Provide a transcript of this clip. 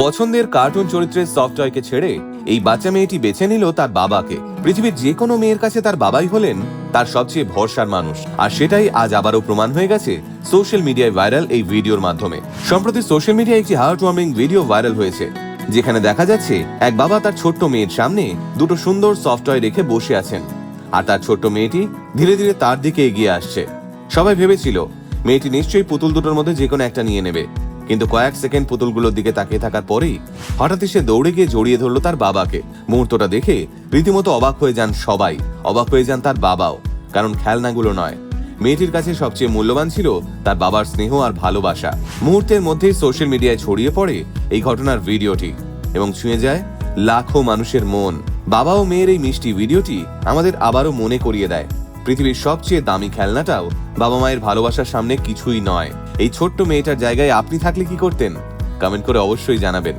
পছন্দের কার্টুন চরিত্রের সফট টয়কে ছেড়ে এই বাচ্চা মেয়েটি বেছে নিল তার বাবাকে। পৃথিবীর যে কোনো মেয়ের কাছে তার বাবাই হলেন তার সবচেয়ে ভরসার মানুষ, আর সেটাই আজ আবারও প্রমাণ হয়ে গেছে সোশ্যাল মিডিয়ায় ভাইরাল এই ভিডিওর মাধ্যমে। সম্প্রতি সোশ্যাল মিডিয়ায় একটি হার্ট ওয়ার্মিং ভিডিও ভাইরাল হয়েছে, যেখানে দেখা যাচ্ছে এক বাবা তার ছোট্ট মেয়ের সামনে দুটো সুন্দর সফট টয় রেখে বসে আছেন, আর তার ছোট্ট মেয়েটি ধীরে ধীরে তার দিকে এগিয়ে আসছে। সবাই ভেবেছিল মেয়েটি নিশ্চয়ই পুতুল দুটোর মধ্যে যে কোনো একটা নিয়ে নেবে, কিন্তু কয়েক সেকেন্ড পুতুলগুলোর দিকে তাকিয়ে থাকার পরেই হঠাৎই সে দৌড়ে গিয়ে জড়িয়ে ধরলো তার বাবাকে। মুহূর্তটা দেখে রীতিমতো অবাক হয়ে যান সবাই, অবাক হয়ে যান তার বাবাও, কারণ খেলনাগুলো নয়, মেয়েটির কাছে সবচেয়ে মূল্যবান ছিল তার বাবার স্নেহ আর ভালোবাসা। মুহূর্তের মধ্যেই সোশ্যাল মিডিয়ায় ছড়িয়ে পড়ে এই ঘটনার ভিডিওটি এবং ছুঁয়ে যায় লাখো মানুষের মন। বাবা ও মেয়ের এই মিষ্টি ভিডিওটি আমাদের আবারও মনে করিয়ে দেয় পৃথিবীর সবচেয়ে দামি খেলনাটাও বাবা মায়ের ভালোবাসার সামনে কিছুই নয়। এই ছোট্ট মেয়েটার জায়গায় আপনি থাকলে কি করতেন? কমেন্ট করে অবশ্যই জানাবেন।